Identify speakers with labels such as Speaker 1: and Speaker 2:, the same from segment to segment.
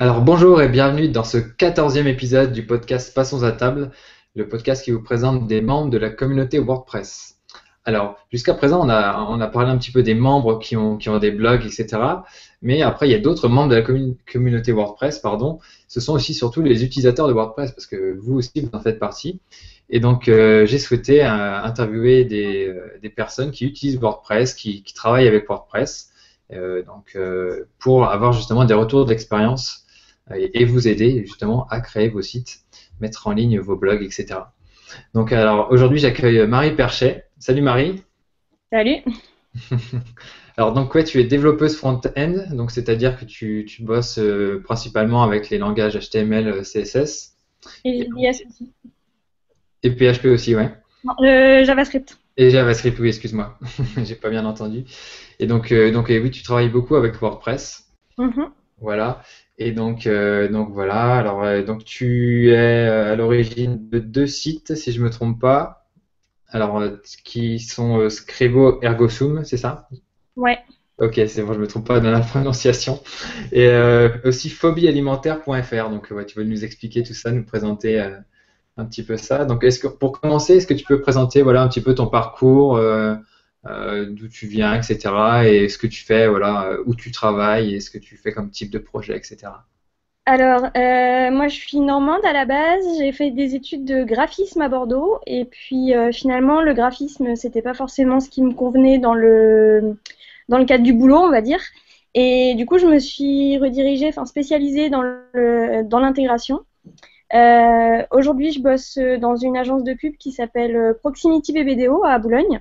Speaker 1: Alors bonjour et bienvenue dans ce 14e épisode du podcast Passons à table, le podcast qui vous présente des membres de la communauté WordPress. Alors jusqu'à présent on a parlé un petit peu des membres qui ont des blogs, etc. Mais après il y a d'autres membres de la communauté WordPress, pardon. Ce sont aussi surtout les utilisateurs de WordPress parce que vous aussi vous en faites partie. Et donc j'ai souhaité interviewer des personnes qui utilisent WordPress, qui travaillent avec WordPress, pour avoir justement des retours d'expérience et vous aider justement à créer vos sites, mettre en ligne vos blogs, etc. Donc alors aujourd'hui j'accueille Marie Perchet. Salut Marie.
Speaker 2: Salut.
Speaker 1: Alors donc ouais, tu es développeuse front-end, donc c'est-à-dire que tu bosses principalement avec les langages HTML, CSS
Speaker 2: Et
Speaker 1: et,
Speaker 2: JS aussi.
Speaker 1: et PHP aussi, ouais.
Speaker 2: Non, le JavaScript.
Speaker 1: Et JavaScript, oui, excuse-moi, j'ai pas bien entendu. Et oui, tu travailles beaucoup avec WordPress.
Speaker 2: Mhm.
Speaker 1: Voilà. Et donc voilà. Alors, donc tu es à l'origine de deux sites, si je me trompe pas. Alors, qui sont Scrivo Ergo Sum, c'est ça?
Speaker 2: Ouais.
Speaker 1: Ok, c'est bon, je me trompe pas dans la prononciation. Et aussi phobiealimentaire.fr. Donc, ouais, tu veux nous expliquer tout ça, nous présenter un petit peu ça. Donc, pour commencer, est-ce que tu peux présenter voilà un petit peu ton parcours, d'où tu viens, etc. et ce que tu fais, voilà, où tu travailles et ce que tu fais comme type de projet, etc.
Speaker 2: Alors, moi, je suis normande à la base. J'ai fait des études de graphisme à Bordeaux. Et puis, finalement, le graphisme, c'était pas forcément ce qui me convenait dans le cadre du boulot, on va dire. Et du coup, je me suis redirigée, enfin, spécialisée dans l'intégration. Aujourd'hui, je bosse dans une agence de pub qui s'appelle Proximity BBDO à Boulogne.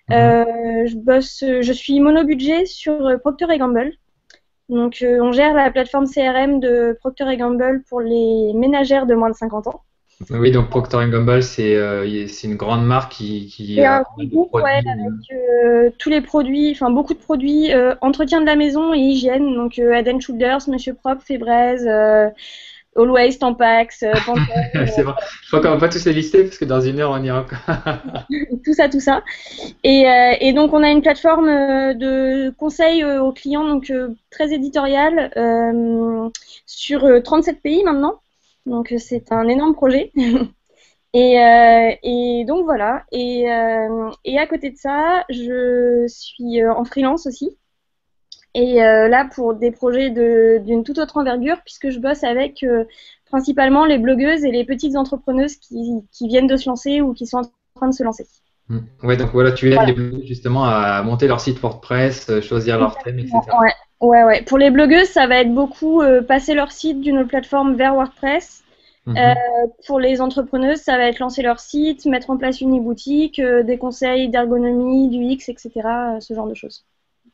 Speaker 1: Mhm.
Speaker 2: Je suis monobudget sur Procter Gamble. Donc, on gère la plateforme CRM de Procter Gamble pour les ménagères de moins de 50 ans.
Speaker 1: Oui, donc Procter Gamble, c'est une grande marque qui
Speaker 2: C'est
Speaker 1: a
Speaker 2: un
Speaker 1: pas
Speaker 2: gros
Speaker 1: mal de
Speaker 2: groupe, ouais,
Speaker 1: produits.
Speaker 2: avec tous les produits, enfin beaucoup de produits, entretien de la maison et hygiène. Donc, Head and Shoulders, Monsieur Propre, Febreze, Always, Tampax, Pantene,
Speaker 1: C'est bon. Je crois qu'on va pas tous les lister parce que dans une heure on ira encore.
Speaker 2: tout ça, tout ça. Et donc, on a une plateforme de conseil aux clients, donc très éditoriale, sur 37 pays maintenant. Donc, c'est un énorme projet. Et donc, voilà. Et à côté de ça, je suis en freelance aussi. Et là, pour des projets d'une toute autre envergure, puisque je bosse avec principalement les blogueuses et les petites entrepreneuses qui viennent de se lancer ou qui sont en train de se lancer.
Speaker 1: Ouais, donc voilà, tu aides les
Speaker 2: Voilà.
Speaker 1: blogueurs justement à monter leur site WordPress, choisir leur thème,
Speaker 2: Exactement.
Speaker 1: etc.
Speaker 2: Ouais. Ouais, ouais. Pour les blogueuses, ça va être beaucoup passer leur site d'une plateforme vers WordPress. Euh,
Speaker 1: Mhm.
Speaker 2: pour les entrepreneuses, ça va être lancer leur site, mettre en place une e-boutique, des conseils d'ergonomie, du X, etc. Ce genre de choses.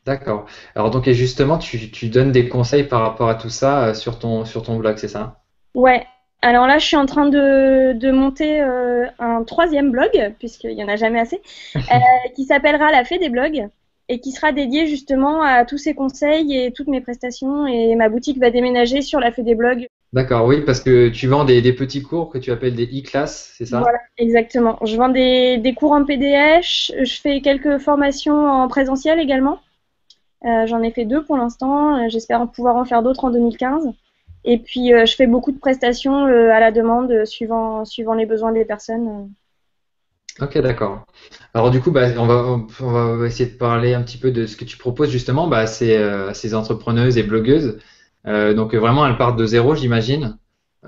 Speaker 1: D'accord. Alors donc et justement, tu donnes des conseils par rapport à tout ça sur ton blog, c'est ça?
Speaker 2: Ouais. Alors là, je suis en train de monter un troisième blog, puisqu'il n'y en a jamais assez, euh, qui s'appellera La Fée des blogs et qui sera dédié justement à tous ces conseils et toutes mes prestations. Et ma boutique va déménager sur La Fée des blogs.
Speaker 1: D'accord, oui, parce que tu vends des petits cours que tu appelles des e-classes, c'est ça?
Speaker 2: Voilà, exactement. Je vends des cours en PDF, je fais quelques formations en présentiel également. J'en ai fait deux pour l'instant. J'espère pouvoir en faire d'autres en 2015. Et puis, je fais beaucoup de prestations à la demande, suivant les besoins des personnes.
Speaker 1: Ok, d'accord. Alors du coup, bah, on va essayer de parler un petit peu de ce que tu proposes justement bah, à ces entrepreneuses et blogueuses. Donc vraiment, elles partent de zéro, j'imagine.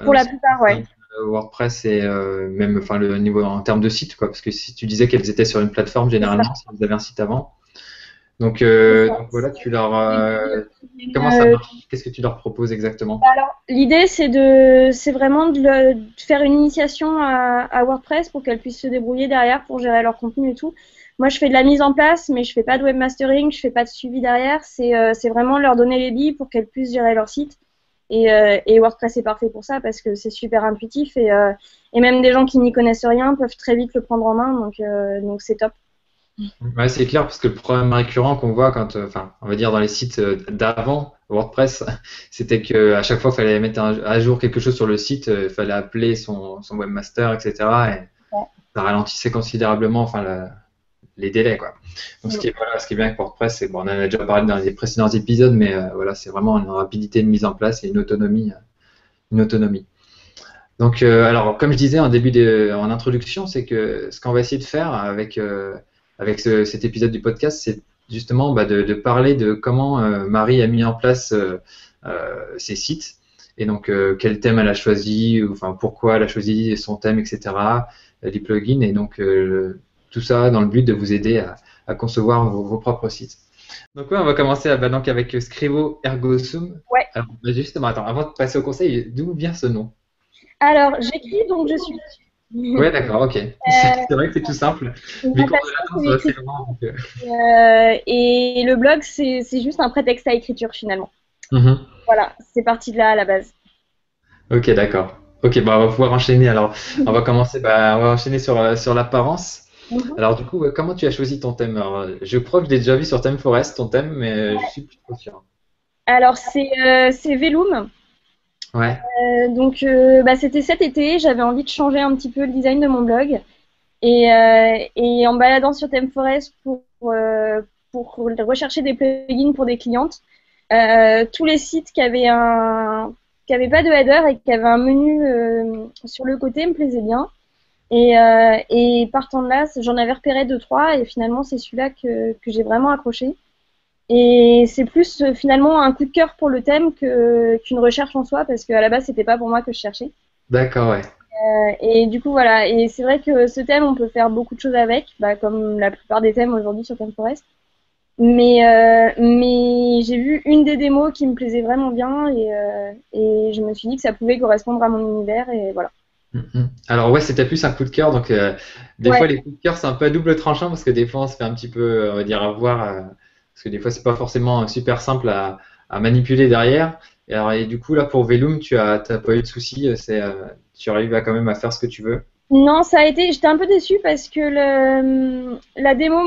Speaker 2: Pour la
Speaker 1: C'est
Speaker 2: plupart,
Speaker 1: ça,
Speaker 2: ouais.
Speaker 1: WordPress et même enfin le niveau en termes de site, quoi. Parce que si tu disais qu'elles étaient sur une plateforme
Speaker 2: C'est ça.
Speaker 1: généralement, si vous avez un site avant. Donc,
Speaker 2: C'est
Speaker 1: euh,
Speaker 2: ça.
Speaker 1: donc voilà,
Speaker 2: Et puis,
Speaker 1: comment ça marche? Qu'est-ce que tu leur proposes exactement?
Speaker 2: alors, l'idée, c'est vraiment de faire une initiation à WordPress pour qu'elles puissent se débrouiller derrière pour gérer leur contenu et tout. Moi, je fais de la mise en place, mais je fais pas de webmastering, je fais pas de suivi derrière. C'est vraiment leur donner les billes pour qu'elles puissent gérer leur site. Et WordPress est parfait pour ça parce que c'est super intuitif et même des gens qui n'y connaissent rien peuvent très vite le prendre en main, donc c'est top.
Speaker 1: Ouais, c'est clair parce que le problème récurrent qu'on voit quand, enfin, on va dire dans les sites d'avant WordPress, c'était que à chaque fois, il fallait mettre à jour quelque chose sur le site, il fallait appeler son webmaster, etc. Et ça ralentissait considérablement, enfin, les délais, quoi. Donc voilà, ce qui est bien avec WordPress, c'est bon, on en a déjà parlé dans les précédents épisodes, mais voilà, c'est vraiment une rapidité de mise en place et une autonomie, une autonomie. Donc, alors, comme je disais en introduction, c'est que ce qu'on va essayer de faire avec cet épisode du podcast, c'est justement de parler de comment Marie a mis en place ses sites et donc quel thème elle a choisi, ou, enfin pourquoi elle a choisi son thème, etc. Les plugins et donc tout ça dans le but de vous aider à concevoir vos propres sites. Donc ouais, on va commencer donc avec Scrivo Ergo Sum.
Speaker 2: Ouais.
Speaker 1: Alors, justement, attends, avant de passer au conseil, d'où vient ce nom?
Speaker 2: Alors, j'écris, donc je suis.
Speaker 1: Ouais, d'accord, ok. C'est vrai que c'est tout simple.
Speaker 2: Ma passion, c'est l'écriture. Et le blog, c'est juste un prétexte à écriture finalement. Voilà, c'est parti de là à la base.
Speaker 1: Ok, d'accord. Ok, bah, on va pouvoir enchaîner. Alors, on va commencer, on va enchaîner sur l'apparence. Alors, du coup, comment tu as choisi ton thème? Alors, je crois que je l'ai déjà vu sur ThemeForest, ton thème, mais je suis plus trop sûr.
Speaker 2: Alors, c'est Veloom.
Speaker 1: Ouais.
Speaker 2: Donc, c'était cet été, j'avais envie de changer un petit peu le design de mon blog. Et en me baladant sur ThemeForest pour rechercher des plugins pour des clientes, tous les sites qui avaient pas de header et qui avaient un menu sur le côté me plaisaient bien. Et partant de là, j'en avais repéré 2-3 et finalement c'est celui-là que j'ai vraiment accroché. Et c'est plus finalement un coup de cœur pour le thème qu'une recherche en soi parce qu'à la base c'était pas pour moi que je cherchais.
Speaker 1: D'accord, ouais.
Speaker 2: Et du coup voilà, et c'est vrai que ce thème on peut faire beaucoup de choses avec, comme la plupart des thèmes aujourd'hui sur ThemeForest. Mais j'ai vu une des démos qui me plaisait vraiment bien et je me suis dit que ça pouvait correspondre à mon univers et voilà.
Speaker 1: Alors ouais, c'était plus un coup de cœur, donc des fois les coups de cœur c'est un peu à double tranchant parce que des fois on se fait un petit peu, on va dire, avoir, parce que des fois c'est pas forcément super simple à manipuler derrière. Et du coup là pour Veloom, t'as pas eu de soucis, tu arrives quand même à faire ce que tu veux.
Speaker 2: Non, j'étais un peu déçue parce que la démo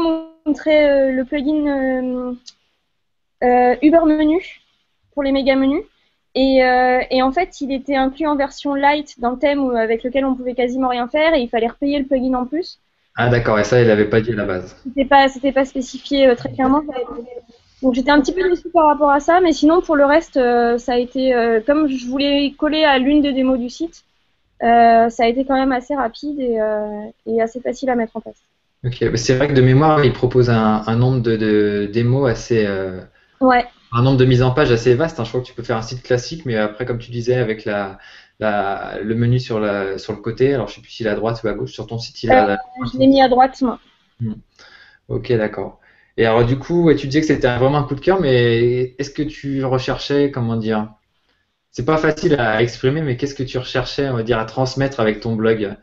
Speaker 2: montrait le plugin Uber Menu pour les méga menus. Et en fait, il était inclus en version light dans le thème avec lequel on pouvait quasiment rien faire et il fallait repayer le plugin en plus.
Speaker 1: Ah d'accord, et ça il avait pas dit à la base.
Speaker 2: C'était pas spécifié très clairement. Donc j'étais un petit peu déçue par rapport à ça, mais sinon pour le reste, ça a été comme je voulais coller à l'une des démos du site, ça a été quand même assez rapide et assez facile à mettre en place.
Speaker 1: Ok, c'est vrai que de mémoire il propose un nombre de démos assez.
Speaker 2: Ouais.
Speaker 1: Un nombre de mises en page assez vaste, hein. Je crois que tu peux faire un site classique, mais après, comme tu disais, avec le menu sur le côté, alors je sais plus s'il est à droite ou à gauche, sur ton site, il a.
Speaker 2: Je l'ai mis à droite, moi.
Speaker 1: Ok, d'accord. Et alors, du coup, ouais, tu disais que c'était vraiment un coup de cœur, mais est-ce que tu recherchais, comment dire, c'est pas facile à exprimer, mais qu'est-ce que tu recherchais, on va dire, à transmettre avec ton blog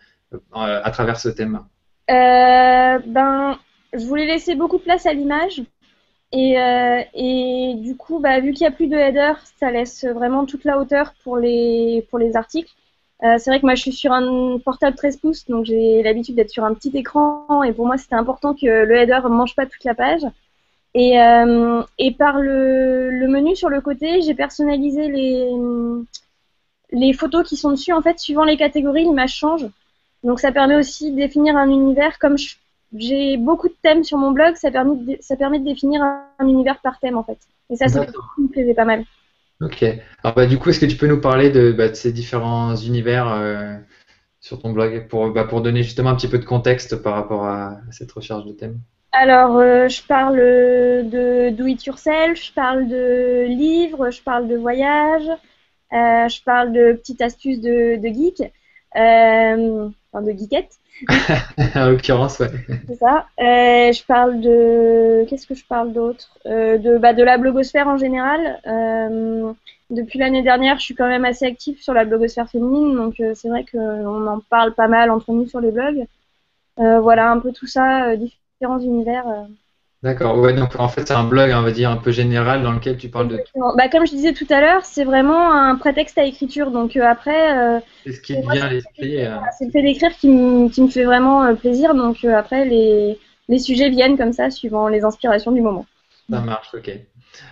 Speaker 1: à travers ce thème?
Speaker 2: Je voulais laisser beaucoup de place à l'image. Et du coup, vu qu'il n'y a plus de header, ça laisse vraiment toute la hauteur pour les articles. C'est vrai que moi, je suis sur un portable 13 pouces, donc j'ai l'habitude d'être sur un petit écran. Et pour moi, c'était important que le header ne mange pas toute la page. Et par le menu sur le côté, j'ai personnalisé les photos qui sont dessus. En fait, suivant les catégories, l'image change. Donc ça permet aussi de définir un univers comme j'ai beaucoup de thèmes sur mon blog, ça permet de définir un univers par thème en fait. Et ça me plaisait pas mal.
Speaker 1: Ok. Alors du coup, est-ce que tu peux nous parler de ces différents univers sur ton blog pour donner justement un petit peu de contexte par rapport à cette recherche de thèmes?
Speaker 2: Alors, je parle de do it yourself, je parle de livres, je parle de voyages, je parle de petites astuces de geek, enfin de geekette.
Speaker 1: En l'occurrence, ouais.
Speaker 2: C'est ça. Je parle de. Qu'est-ce que je parle d'autre de la blogosphère en général. Depuis l'année dernière, je suis quand même assez active sur la blogosphère féminine, donc c'est vrai qu'on en parle pas mal entre nous sur les blogs. Voilà, un peu tout ça, différents univers.
Speaker 1: D'accord, ouais, donc en fait c'est un blog, on va dire, un peu général dans lequel tu parles de tout.
Speaker 2: Comme je disais tout à l'heure, c'est vraiment un prétexte à écriture. Donc après,
Speaker 1: c'est ce qui te vient à l'esprit.
Speaker 2: C'est le fait d'écrire qui me fait vraiment plaisir. Donc après, les sujets viennent comme ça, suivant les inspirations du moment.
Speaker 1: Ça marche, ok.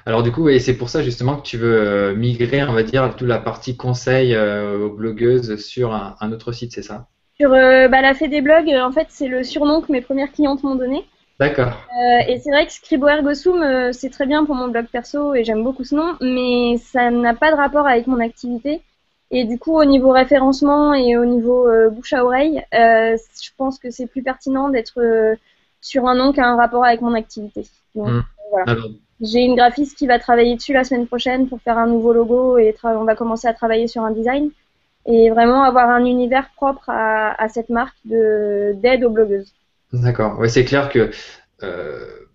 Speaker 1: Alors du coup, et c'est pour ça justement que tu veux migrer, on va dire, toute la partie conseil aux blogueuses sur un autre site, c'est ça?
Speaker 2: Sur la Fée des blogs, en fait, c'est le surnom que mes premières clientes m'ont donné.
Speaker 1: D'accord.
Speaker 2: Et c'est vrai que Scribo Ergo Sum, c'est très bien pour mon blog perso et j'aime beaucoup ce nom, mais ça n'a pas de rapport avec mon activité. Et du coup, au niveau référencement et au niveau bouche à oreille, je pense que c'est plus pertinent d'être sur un nom qui a un rapport avec mon activité. Donc
Speaker 1: Hmm.
Speaker 2: voilà.
Speaker 1: Alors,
Speaker 2: J'ai une graphiste qui va travailler dessus la semaine prochaine pour faire un nouveau logo et on va commencer à travailler sur un design et vraiment avoir un univers propre à cette marque d'aide aux blogueuses.
Speaker 1: d'accord. Ouais, c'est clair que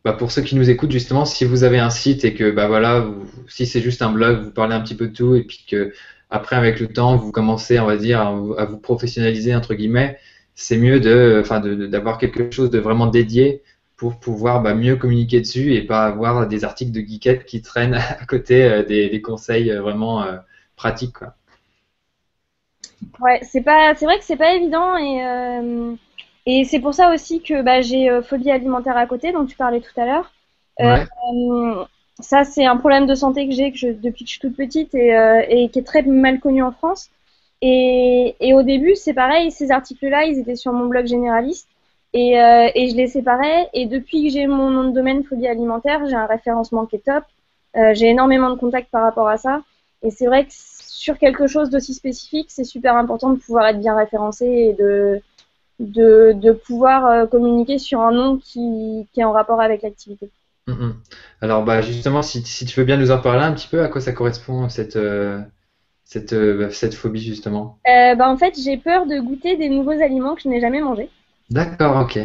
Speaker 1: bah, pour ceux qui nous écoutent, justement, si vous avez un site et que bah voilà, si c'est juste un blog, vous parlez un petit peu de tout et puis que après avec le temps vous commencez, on va dire, à vous professionnaliser entre guillemets, c'est mieux enfin d'avoir quelque chose de vraiment dédié pour pouvoir bah, mieux communiquer dessus et pas avoir des articles de geekette qui traînent à côté des conseils vraiment pratiques, quoi.
Speaker 2: Ouais, c'est vrai que c'est pas évident et c'est pour ça aussi que bah, j'ai phobie alimentaire à côté dont tu parlais tout à l'heure. Euh,
Speaker 1: Ouais,
Speaker 2: Ça c'est un problème de santé que depuis que je suis toute petite et qui est très mal connu en France. Et au début c'est pareil, ces articles-là ils étaient sur mon blog généraliste et je les séparais. Et depuis que j'ai mon nom de domaine phobie alimentaire, j'ai un référencement qui est top. J'ai énormément de contacts par rapport à ça. Et c'est vrai que sur quelque chose d'aussi spécifique, c'est super important de pouvoir être bien référencé et de pouvoir communiquer sur un nom qui est en rapport avec l'activité.
Speaker 1: mm. Alors bah justement, si tu veux bien nous en parler un petit peu, à quoi ça correspond cette phobie justement.
Speaker 2: Bah, en fait, j'ai peur de goûter des nouveaux aliments que je n'ai jamais mangés.
Speaker 1: D'accord, ok.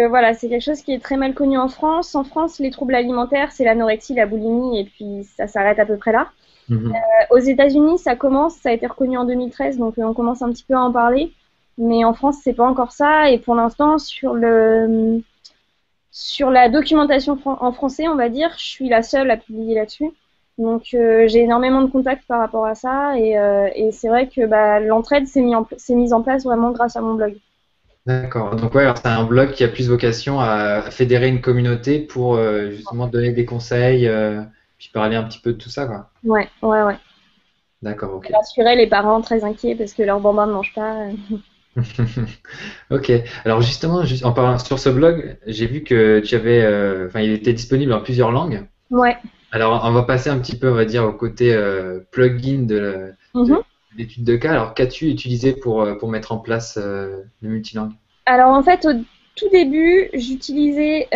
Speaker 2: Voilà, c'est quelque chose qui est très mal connu en France. En France, les troubles alimentaires, c'est l'anorexie, la boulimie, et puis ça s'arrête à peu près là.
Speaker 1: Mhm.
Speaker 2: Aux États-Unis, ça commence, ça a été reconnu en 2013, donc on commence un petit peu à en parler. Mais en France, c'est pas encore ça. Et pour l'instant, sur la documentation en français, on va dire, je suis la seule à publier là-dessus. Donc j'ai énormément de contacts par rapport à ça et c'est vrai que bah, l'entraide s'est mise en place vraiment grâce à mon blog.
Speaker 1: D'accord. Donc ouais, alors c'est un blog qui a plus vocation à fédérer une communauté pour justement donner des conseils, puis parler un petit peu de tout ça, quoi.
Speaker 2: Ouais, ouais, ouais.
Speaker 1: D'accord, ok.
Speaker 2: Rassurer les parents très inquiets parce que leur bambin ne mange pas.
Speaker 1: Ok. Alors justement, en parlant sur ce blog, j'ai vu que tu avais, enfin, il était disponible en plusieurs langues.
Speaker 2: Ouais.
Speaker 1: Alors on va passer un petit peu, on va dire, au côté plugin de
Speaker 2: Mhm.
Speaker 1: l'étude de cas. Alors qu'as-tu utilisé pour mettre en place le multilingue?
Speaker 2: Alors en fait, au tout début, j'utilisais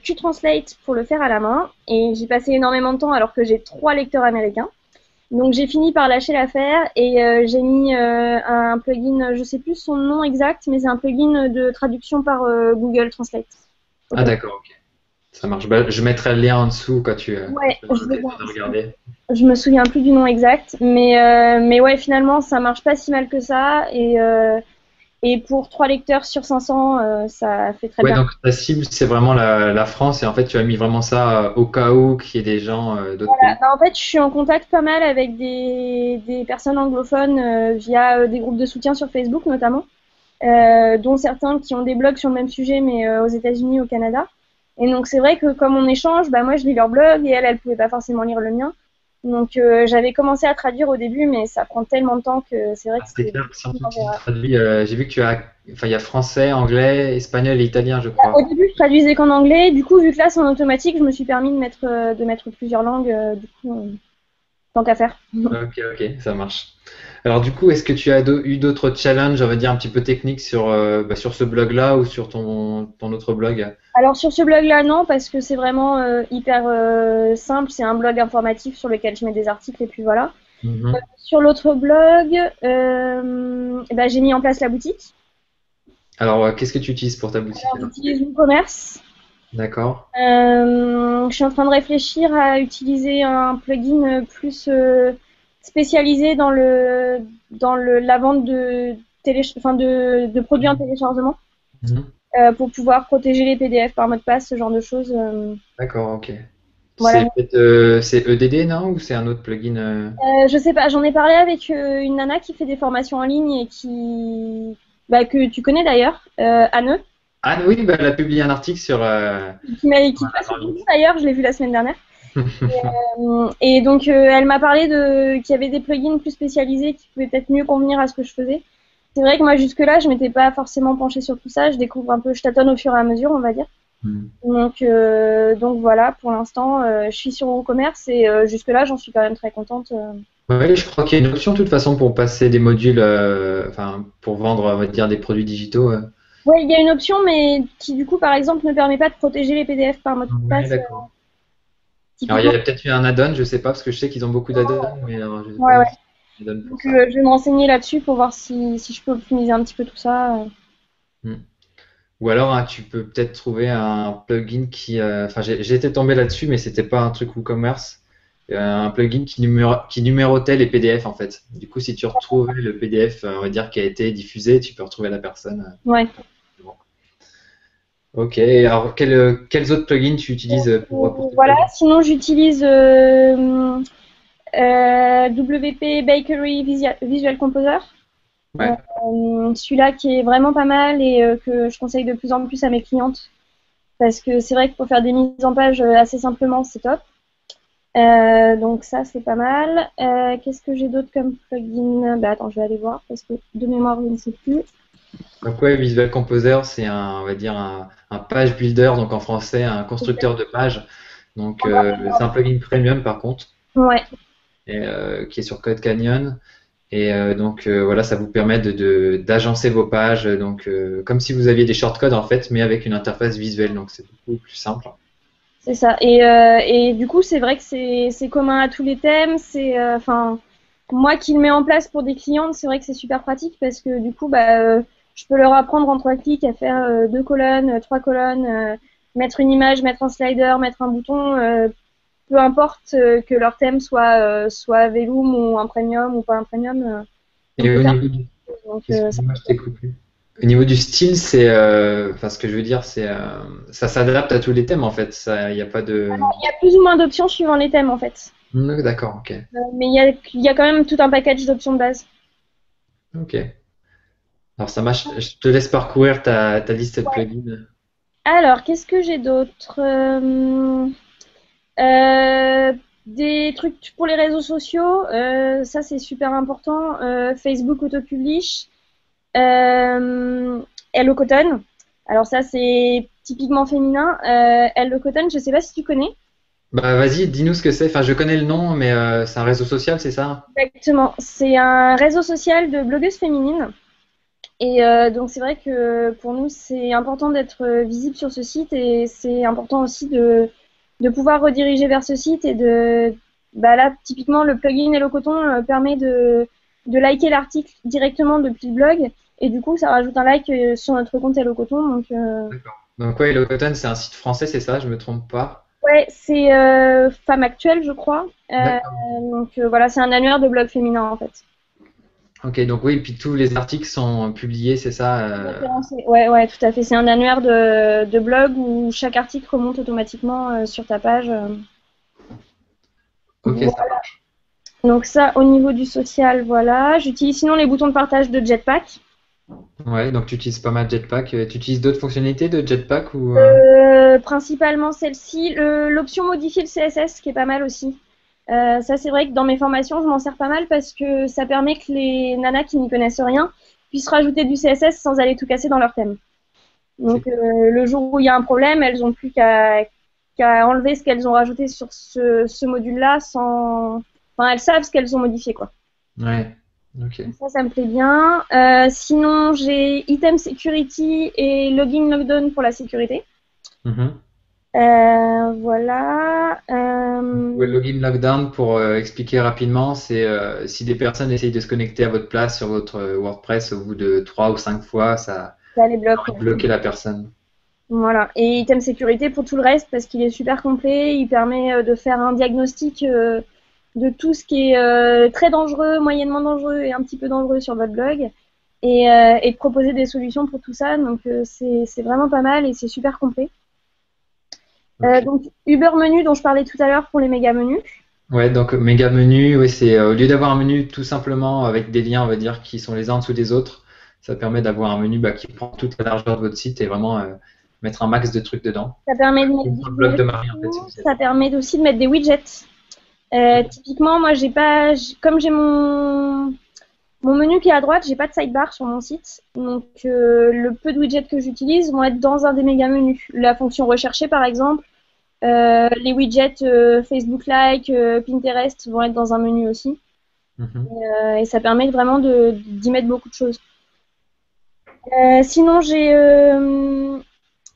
Speaker 2: Qtranslate pour le faire à la main et j'y passais énormément de temps alors que j'ai 3 lecteurs américains. Donc j'ai fini par lâcher l'affaire et j'ai mis un plugin, je sais plus son nom exact, mais c'est un plugin de traduction par Google Translate.
Speaker 1: Ah
Speaker 2: Ok.
Speaker 1: d'accord, ok. Ça marche. Bah, je mettrai le lien en dessous quand
Speaker 2: Ouais,
Speaker 1: tu auras l'occasion de regarder.
Speaker 2: je me souviens plus du nom exact, mais ouais, finalement ça marche pas si mal que ça et pour 3 lecteurs sur 500, ça fait très
Speaker 1: Ouais,
Speaker 2: bien.
Speaker 1: donc ta cible, c'est vraiment la France et en fait, tu as mis vraiment ça au cas où qu'il y ait des gens d'autres pays.
Speaker 2: Bah, en fait, je suis en contact pas mal avec des personnes anglophones via des groupes de soutien sur Facebook notamment, dont certains qui ont des blogs sur le même sujet mais aux États-Unis, au Canada. Et donc c'est vrai que comme on échange, bah, moi je lis leur blog et elle pouvait pas forcément lire le mien. Donc j'avais commencé à traduire au début, mais ça prend tellement de temps que c'est vrai
Speaker 1: Ah,
Speaker 2: que
Speaker 1: c'est
Speaker 2: c'est
Speaker 1: clair, surtout
Speaker 2: une
Speaker 1: si tu
Speaker 2: erreur.
Speaker 1: traduis. J'ai vu que enfin, il y a français, anglais, espagnol et italien, je
Speaker 2: Au
Speaker 1: crois.
Speaker 2: début, je traduisais qu'en anglais. Du coup, vu que là c'est en automatique, je me suis permis de mettre plusieurs langues. Du coup, tant qu'à faire.
Speaker 1: Ok, ok, ça marche. Alors du coup, est-ce que tu as eu d'autres challenges, on va dire un petit peu techniques bah, sur ce blog-là ou sur ton autre blog?
Speaker 2: Alors sur ce blog-là, non, parce que c'est vraiment hyper simple. C'est un blog informatif sur lequel je mets des articles et puis voilà.
Speaker 1: Mhm.
Speaker 2: Sur l'autre blog, eh ben, j'ai mis en place la boutique.
Speaker 1: Alors, qu'est-ce que tu utilises pour ta boutique
Speaker 2: Alors
Speaker 1: alors?
Speaker 2: j'utilise WooCommerce.
Speaker 1: D'accord.
Speaker 2: Je suis en train de réfléchir à utiliser un plugin plus spécialisé dans la vente enfin de produits en téléchargement
Speaker 1: Mhm.
Speaker 2: pour pouvoir protéger les PDF par mot de passe, ce genre de choses.
Speaker 1: D'accord, ok.
Speaker 2: Voilà.
Speaker 1: C'est EDD, non? Ou c'est un autre plugin?
Speaker 2: Je sais pas, j'en ai parlé avec une nana qui fait des formations en ligne et bah, que tu connais d'ailleurs, Anne,
Speaker 1: Ah oui, bah, elle a publié un article sur.
Speaker 2: qui passe sur LinkedIn d'ailleurs, je l'ai vu la semaine dernière.
Speaker 1: Invite.
Speaker 2: Et donc elle m'a parlé qu'il y avait des plugins plus spécialisés qui pouvaient peut-être mieux convenir à ce que je faisais. C'est vrai que moi jusque-là, je m'étais pas forcément penchée sur tout ça, je découvre un peu, je tâtonne au fur et à mesure, on va dire.
Speaker 1: Hmm.
Speaker 2: Donc voilà, pour l'instant, je suis sur WooCommerce et jusque-là, j'en suis quand même très contente.
Speaker 1: Ouais, je crois qu'il y a une option de toute façon pour passer des modules, enfin pour vendre, on va dire, des produits digitaux.
Speaker 2: Ouais, il y a une option, mais qui du coup, par exemple, ne permet pas de protéger les PDF par mot de
Speaker 1: Ouais,
Speaker 2: passe.
Speaker 1: d'accord. Alors il y
Speaker 2: Typiquement,
Speaker 1: a peut-être eu un add-on, je sais pas, parce que je sais qu'ils ont beaucoup d'add-ons, mais alors, je sais
Speaker 2: ouais,
Speaker 1: pas
Speaker 2: ouais.
Speaker 1: si c'est un add-on pour
Speaker 2: Donc,
Speaker 1: ça.
Speaker 2: je vais me renseigner là-dessus pour voir si je peux optimiser un petit peu tout ça.
Speaker 1: Hmm. Ou alors, hein, tu peux peut-être trouver un plugin qui, enfin, j'ai été tombé là-dessus, mais c'était pas un truc WooCommerce. Un plugin qui numérotait les PDF en fait. Du coup, si tu retrouvais le PDF, on va dire, qui a été diffusé, tu peux retrouver la personne.
Speaker 2: Ouais.
Speaker 1: Bon. Ok. Alors, quels autres plugins tu utilises pour tes
Speaker 2: Voilà,
Speaker 1: blogs?
Speaker 2: sinon j'utilise WP Bakery Visual Composer.
Speaker 1: Ouais.
Speaker 2: Celui-là qui est vraiment pas mal et que je conseille de plus en plus à mes clientes parce que c'est vrai que pour faire des mises en page assez simplement, c'est top. Donc ça, c'est pas mal. Qu'est-ce que j'ai d'autre comme plugin? Bah attends, je vais aller voir parce que de mémoire, je ne sais plus.
Speaker 1: Donc ouais, Visual Composer, c'est on va dire un page builder, donc en français, un constructeur de pages. Donc c'est un plugin premium par contre,
Speaker 2: Ouais,
Speaker 1: et, qui est sur Code Canyon. Et donc voilà, ça vous permet d'agencer vos pages, donc comme si vous aviez des shortcodes en fait, mais avec une interface visuelle, donc c'est beaucoup plus simple.
Speaker 2: c'est ça. Et du coup, c'est vrai que c'est commun à tous les thèmes. Enfin, moi qui le mets en place pour des clientes, c'est vrai que c'est super pratique parce que du coup, bah, je peux leur apprendre en 3 clics à faire 2 colonnes, 3 colonnes, mettre une image, mettre un slider, mettre un bouton, peu importe que leur thème soit Vellum ou un premium ou pas un premium, on
Speaker 1: Et
Speaker 2: peut
Speaker 1: au
Speaker 2: faire.
Speaker 1: niveau du,
Speaker 2: Donc, ça
Speaker 1: excuse-moi, je t'ai coupé. Au niveau du style, c'est, enfin ce que je veux dire, c'est, ça s'adapte à tous les thèmes en fait. Ça, il n'y a pas de.
Speaker 2: il y a plus ou moins d'options suivant les thèmes en fait.
Speaker 1: D'accord, ok,
Speaker 2: Mais il y a quand même tout un package d'options de base.
Speaker 1: ok. Alors ça marche. Je te laisse parcourir ta liste de plugins.
Speaker 2: Alors, qu'est-ce que j'ai d'autre? Euh, des trucs pour les réseaux sociaux, ça c'est super important. Facebook Autopublish, Hello Cotton. Alors ça c'est typiquement féminin. Hello Cotton, je sais pas si tu connais.
Speaker 1: Bah vas-y, dis-nous ce que c'est. Enfin, je connais le nom, mais c'est un réseau social, c'est ça?
Speaker 2: Exactement. C'est un réseau social de blogueuses féminines. Et donc c'est vrai que pour nous c'est important d'être visible sur ce site et c'est important aussi de pouvoir rediriger vers ce site et bah là typiquement le plugin Hello Coton permet de liker l'article directement depuis le blog et du coup ça rajoute un like sur notre compte Hello Coton donc
Speaker 1: D'accord. Donc ouais, le Cotton, c'est un site français, c'est ça? Je me trompe pas?
Speaker 2: ouais c'est Femme Actuelle je crois.
Speaker 1: D'accord.
Speaker 2: Donc voilà c'est un annuaire de blog féminin en fait.
Speaker 1: Ok, donc oui, puis tous les articles sont publiés, c'est ça?
Speaker 2: Référencé. Ouais, ouais, tout à fait. C'est un annuaire de blog où chaque article remonte automatiquement sur ta page.
Speaker 1: Ok, ça
Speaker 2: Voilà.
Speaker 1: marche.
Speaker 2: Donc ça, au niveau du social, voilà. J'utilise sinon les boutons de partage de Jetpack.
Speaker 1: Ouais, donc tu utilises pas mal Jetpack. Tu utilises d'autres fonctionnalités de Jetpack ou
Speaker 2: Principalement celle-ci. L'option modifier le CSS, qui est pas mal aussi. Ça, c'est vrai que dans mes formations, je m'en sers pas mal parce que ça permet que les nanas qui n'y connaissent rien puissent rajouter du CSS sans aller tout casser dans leur thème.
Speaker 1: c'est
Speaker 2: Donc, le jour où il y a un problème, elles ont plus qu'à enlever ce qu'elles ont rajouté sur ce module-là sans. Enfin, elles savent ce qu'elles ont modifié, quoi.
Speaker 1: ouais, ok.
Speaker 2: Ça me plaît bien. Sinon, j'ai Item Security et Login Lockdown pour la sécurité.
Speaker 1: Mhm.
Speaker 2: Voilà.
Speaker 1: Ouais, login lockdown, pour expliquer rapidement, c'est si des personnes essayent de se connecter à votre place sur votre WordPress au bout de 3 ou 5 fois, ça
Speaker 2: Ça les bloque.
Speaker 1: va bloquer la personne.
Speaker 2: Voilà. Et Item Sécurité pour tout le reste parce qu'il est super complet. Il permet de faire un diagnostic de tout ce qui est très dangereux, moyennement dangereux et un petit peu dangereux sur votre blog. Et de proposer des solutions pour tout ça. Donc c'est vraiment pas mal et c'est super complet.
Speaker 1: Ok.
Speaker 2: Donc Uber Menu dont je parlais tout à l'heure pour les méga menus.
Speaker 1: Ouais, donc méga menu, oui, c'est au lieu d'avoir un menu tout simplement avec des liens, on va dire, qui sont les uns en dessous des autres, ça permet d'avoir un menu qui prend toute la largeur de votre site et vraiment mettre un max de trucs dedans.
Speaker 2: Ça permet de mettre
Speaker 1: Comme
Speaker 2: des
Speaker 1: pour le blog de Marie, en fait, si
Speaker 2: vidéos,
Speaker 1: vous savez.
Speaker 2: ça permet aussi de mettre des widgets. Typiquement, moi, comme j'ai Mon menu qui est à droite, j'ai pas de sidebar sur mon site, donc le peu de widgets que j'utilise vont être dans un des méga menus. La fonction rechercher par exemple, les widgets Facebook Like, Pinterest vont être dans un menu aussi,
Speaker 1: Mhm.
Speaker 2: et ça permet vraiment d'y mettre beaucoup de choses. Sinon j'ai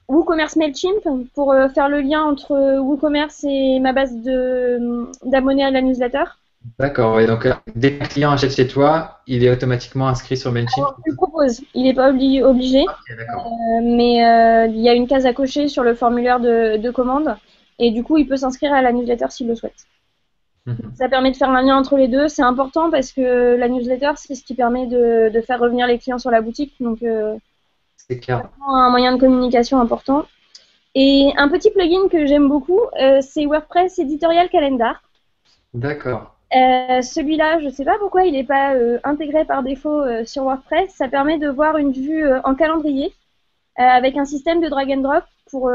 Speaker 2: WooCommerce Mailchimp pour faire le lien entre WooCommerce et ma base d'abonnés à la newsletter.
Speaker 1: D'accord, ouais, donc dès qu'un client achète chez toi, il est automatiquement inscrit sur Mailchimp.
Speaker 2: Je le propose, il n'est pas obligé.
Speaker 1: Ok, d'accord.
Speaker 2: Mais il y a une case à cocher sur le formulaire de commande et du coup il peut s'inscrire à la newsletter s'il le souhaite.
Speaker 1: Mhm.
Speaker 2: Ça permet de faire un lien entre les deux, c'est important parce que la newsletter c'est ce qui permet de faire revenir les clients sur la boutique, donc
Speaker 1: C'est clair.
Speaker 2: un moyen de communication important. Et un petit plugin que j'aime beaucoup, c'est WordPress Editorial Calendar.
Speaker 1: D'accord.
Speaker 2: Celui-là, je ne sais pas pourquoi il n'est pas intégré par défaut sur WordPress. Ça permet de voir une vue en calendrier avec un système de drag and drop pour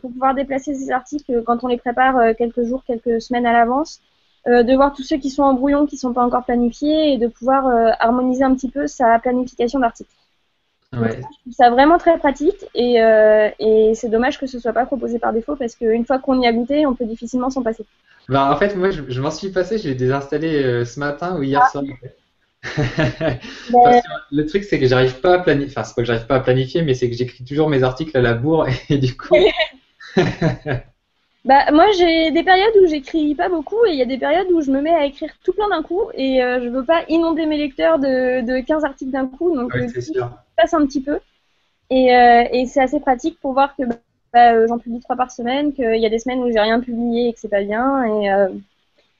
Speaker 2: pouvoir déplacer ces articles quand on les prépare quelques jours, quelques semaines à l'avance, de voir tous ceux qui sont en brouillon, qui ne sont pas encore planifiés, et de pouvoir harmoniser un petit peu sa planification d'articles. Donc ça,
Speaker 1: Ouais.
Speaker 2: je trouve ça vraiment très pratique et c'est dommage que ce soit pas proposé par défaut parce qu'une fois qu'on y a goûté, on peut difficilement s'en passer.
Speaker 1: Bah, en fait, moi, je m'en suis passé, je l'ai désinstallé ce matin ou hier soir. Parce
Speaker 2: Ben,
Speaker 1: que le truc, c'est que j'arrive pas à planifier. Enfin, c'est pas que j'arrive pas à planifier, mais c'est que j'écris toujours mes articles à la bourre et du coup.
Speaker 2: bah, moi, j'ai des périodes où j'écris pas beaucoup et il y a des périodes où je me mets à écrire tout plein d'un coup et je veux pas inonder mes lecteurs de 15 articles d'un coup, donc
Speaker 1: Ouais,
Speaker 2: du
Speaker 1: c'est
Speaker 2: coup, je
Speaker 1: sûr.
Speaker 2: passe un petit peu et c'est assez pratique pour voir que j'en publie 3 par semaine, qu'il y a des semaines où j'ai rien publié et que c'est pas bien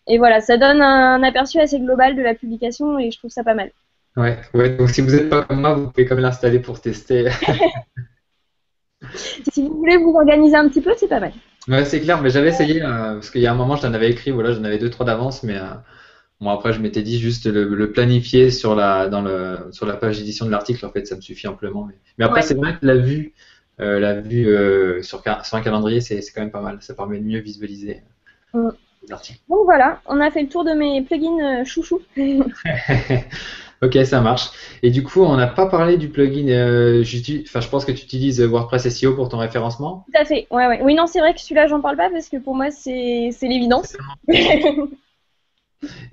Speaker 2: et voilà, ça donne un aperçu assez global de la publication et je trouve ça pas mal.
Speaker 1: Ouais, ouais. Donc, si vous n'êtes pas comme moi, vous pouvez quand même l'installer pour tester.
Speaker 2: Si vous voulez vous organiser un petit peu, c'est pas mal.
Speaker 1: Ouais, c'est clair, mais j'avais essayé parce qu'il y a un moment, je t'en avais écrit, voilà, j'en avais deux, trois d'avance, mais bon, après, je m'étais dit juste le planifier sur la page d'édition de l'article, en fait, ça me suffit amplement. Mais après,
Speaker 2: Ouais.
Speaker 1: c'est vrai que la vue sur un calendrier, c'est quand même pas mal. Ça permet de mieux visualiser
Speaker 2: Mm.
Speaker 1: les articles.
Speaker 2: Donc voilà, on a fait le tour de mes plugins chouchou. Tout
Speaker 1: Ok, ça marche. Et du coup, on n'a pas parlé du plugin. Enfin, je pense que tu utilises WordPress SEO pour ton référencement.
Speaker 2: à fait. Ouais, ouais. Oui, non, c'est vrai que celui-là, j'en parle pas parce que pour moi, c'est
Speaker 1: C'est
Speaker 2: l'évidence.
Speaker 1: tellement pratique.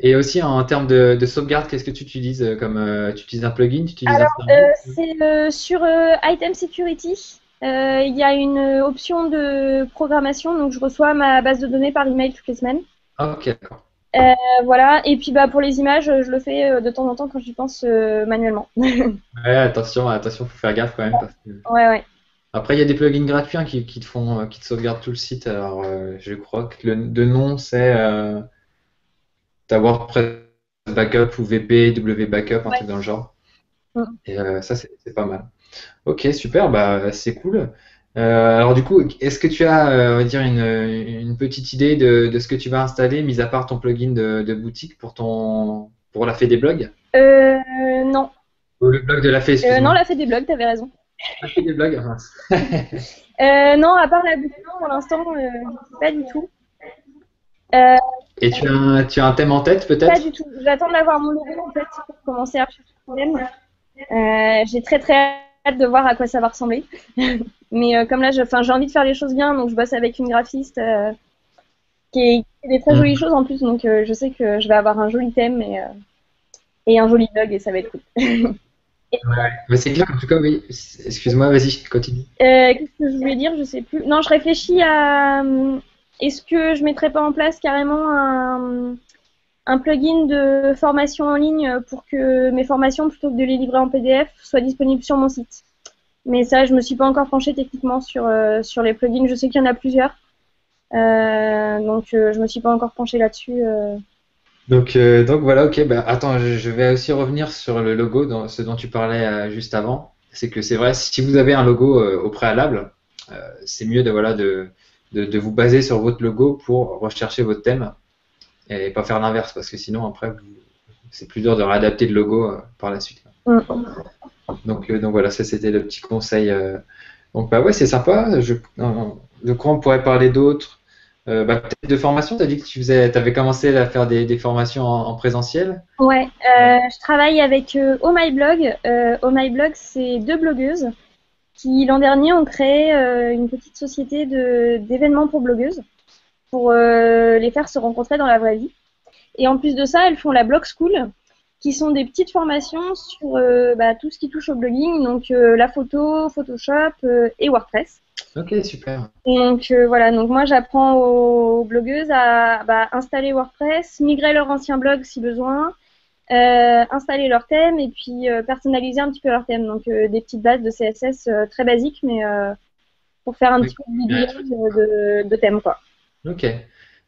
Speaker 1: Et aussi en termes de sauvegarde, qu'est-ce que tu utilises tu utilises un plugin, tu utilises un service?
Speaker 2: C'est sur Item Security. Il y a une option de programmation, donc je reçois ma base de données par email toutes les semaines.
Speaker 1: Ah, ok, d'accord.
Speaker 2: Voilà. Et puis bah pour les images, je le fais de temps en temps quand j'y pense manuellement.
Speaker 1: Ouais, attention, attention, faut faire gaffe quand même parce que
Speaker 2: Ouais, ouais.
Speaker 1: après il y a des plugins gratuits hein, qui te font qui te sauvegardent tout le site. Alors je crois que le de nom c'est ta WordPress Backup ou VP, W Backup, un
Speaker 2: Ouais.
Speaker 1: truc dans le genre.
Speaker 2: Mm.
Speaker 1: Et ça c'est pas mal. Ok, super, bah c'est cool. Alors du coup, est-ce que tu as, on va dire une petite idée de ce que tu vas installer, mis à part ton plugin de boutique pour la fée des blogs?
Speaker 2: Non.
Speaker 1: Ou le blog de la fée,
Speaker 2: Non,
Speaker 1: excuse-moi.
Speaker 2: la fait des blogs, t'avais raison.
Speaker 1: La fée des blogs, ah, mince.
Speaker 2: Non, à part la boutique, pour l'instant, je sais pas du tout. Euh,
Speaker 1: Et tu as un thème en tête
Speaker 2: Pas
Speaker 1: peut-être?
Speaker 2: du tout. J'attends d'avoir mon logo en fait pour commencer à rechercher le thème. J'ai très très hâte de voir à quoi ça va ressembler. Mais comme là, j'ai envie de faire les choses bien, donc je bosse avec une graphiste qui fait des très jolies
Speaker 1: Hmm.
Speaker 2: choses en plus, donc je sais que je vais avoir un joli thème et un joli blog et ça va être cool.
Speaker 1: Ouais. Mais c'est clair, en tout cas, oui. Excuse-moi, vas-y, continue.
Speaker 2: Qu'est-ce que je voulais dire? Je sais plus. Non, je réfléchis à est-ce que je mettrais pas en place carrément un plugin de formation en ligne pour que mes formations, plutôt que de les livrer en PDF, soient disponibles sur mon site. Mais ça, je me suis pas encore penchée techniquement sur les plugins. Je sais qu'il y en a plusieurs, donc je me suis pas encore penchée là-dessus.
Speaker 1: Donc voilà, ok. Bah, attends, je vais aussi revenir sur le logo, dans ce dont tu parlais juste avant. C'est que c'est vrai, si vous avez un logo au préalable, c'est mieux de vous baser sur votre logo pour rechercher votre thème et pas faire l'inverse, parce que sinon, après, c'est plus dur de réadapter le logo par la suite.
Speaker 2: Mm.
Speaker 1: Donc voilà, ça c'était le petit conseil. Donc bah ouais, c'est sympa. De quoi on pourrait parler d'autre? Peut-être de formation, tu as dit que tu avais commencé à faire des formations en présentiel.
Speaker 2: Ouais, je travaille avec Oh My Blog. Oh My Blog, c'est deux blogueuses qui l'an dernier ont créé une petite société d'événements pour blogueuses pour les faire se rencontrer dans la vraie vie. Et en plus de ça, elles font la Blog School, qui sont des petites formations sur tout ce qui touche au blogging, donc la photo, Photoshop et WordPress.
Speaker 1: Ok, super.
Speaker 2: Donc voilà, donc moi j'apprends aux blogueuses à installer WordPress, migrer leur ancien blog si besoin, installer leur thème et puis personnaliser un petit peu leur thème. Donc des petites bases de CSS très basiques, mais pour faire un petit peu de
Speaker 1: Ouais.
Speaker 2: bidouillage de thème, quoi.
Speaker 1: Ok.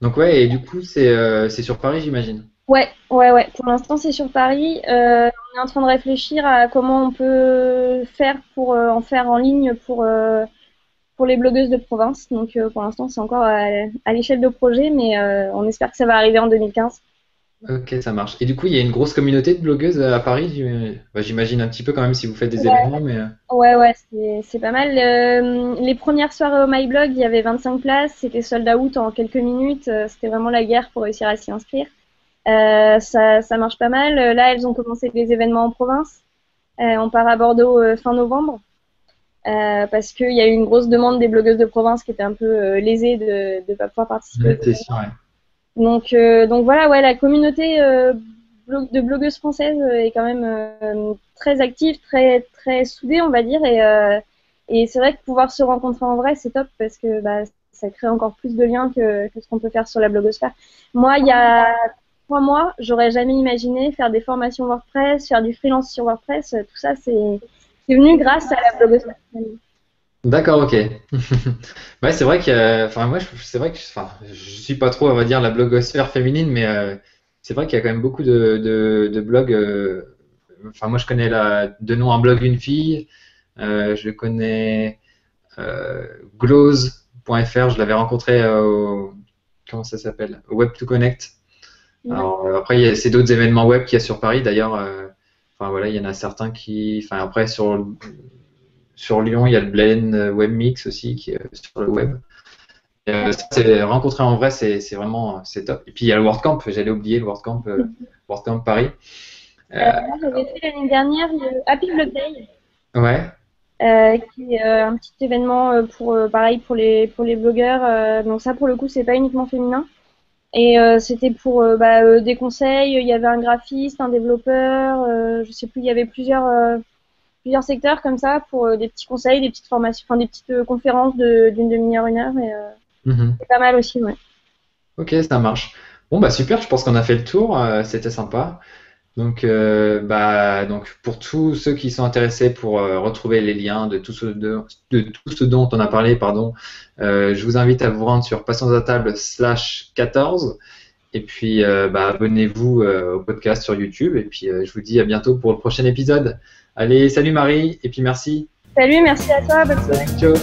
Speaker 1: Donc ouais, et du coup, c'est sur Paris, j'imagine.
Speaker 2: Ouais. Pour l'instant, c'est sur Paris. On est en train de réfléchir à comment on peut faire pour en faire en ligne pour les blogueuses de province. Donc, pour l'instant, c'est encore à l'échelle de projet, mais on espère que ça va arriver en 2015.
Speaker 1: Ok, ça marche. Et du coup, il y a une grosse communauté de blogueuses à Paris. J'imagine un petit peu quand même si vous faites des événements, mais
Speaker 2: Ouais, c'est pas mal. Les premières soirées au My Blog, il y avait 25 places. C'était sold out en quelques minutes. C'était vraiment la guerre pour réussir à s'y inscrire. Ça marche pas mal. Là, elles ont commencé les événements en province. On part à Bordeaux fin novembre. Parce qu'il y a eu une grosse demande des blogueuses de province qui étaient un peu lésées de ne pas pouvoir participer aux
Speaker 1: c'est sûr.
Speaker 2: événements.
Speaker 1: Ouais.
Speaker 2: Donc voilà, ouais, la communauté de blogueuses françaises est quand même très active, très soudée, on va dire. Et c'est vrai que pouvoir se rencontrer en vrai, c'est top parce que ça crée encore plus de liens que ce qu'on peut faire sur la blogosphère. Moi, il y a 3 mois, j'aurais jamais imaginé faire des formations WordPress, faire du freelance sur WordPress. Tout ça, c'est venu grâce à la blogosphère.
Speaker 1: D'accord, ok. Ouais, c'est vrai que, enfin, moi, c'est vrai que, enfin, je suis pas trop, on va dire, la blogosphère féminine, mais c'est vrai qu'il y a quand même beaucoup de blogs. Enfin, moi, je connais de nom un blog une fille. Je connais Glose.fr. Je l'avais rencontré comment ça s'appelle? Au Web2Connect. Alors après, c'est d'autres événements web qu'il y a sur Paris. D'ailleurs, enfin voilà, il y en a certains qui, enfin après sur Lyon, il y a le Blend Webmix aussi qui est sur le web. Ça, c'est rencontrer en vrai, c'est vraiment c'est top. Et puis il y a le WordCamp, j'allais oublier le WordCamp Paris. Euh,
Speaker 2: Moi, j'avais fait l'année dernière le Happy Blog Day,
Speaker 1: ouais.
Speaker 2: qui est un petit événement pareil pour les blogueurs. Donc ça, pour le coup, c'est pas uniquement féminin. Et c'était pour des conseils. Il y avait un graphiste, un développeur, je sais plus. Il y avait plusieurs secteurs comme ça pour des petits conseils, des petites formations, enfin des petites conférences d'une demi-heure, 1 heure. Et
Speaker 1: Mhm.
Speaker 2: c'est pas mal aussi, ouais.
Speaker 1: Ok, ça marche. Bon bah super, je pense qu'on a fait le tour, c'était sympa. Donc pour tous ceux qui sont intéressés pour retrouver les liens de tout ce dont on a parlé, pardon, je vous invite à vous rendre sur passonsatable/14 et puis abonnez-vous au podcast sur YouTube et puis je vous dis à bientôt pour le prochain épisode. Allez, salut Marie et puis merci.
Speaker 2: Salut, merci à toi, bonne soirée.
Speaker 1: Ciao.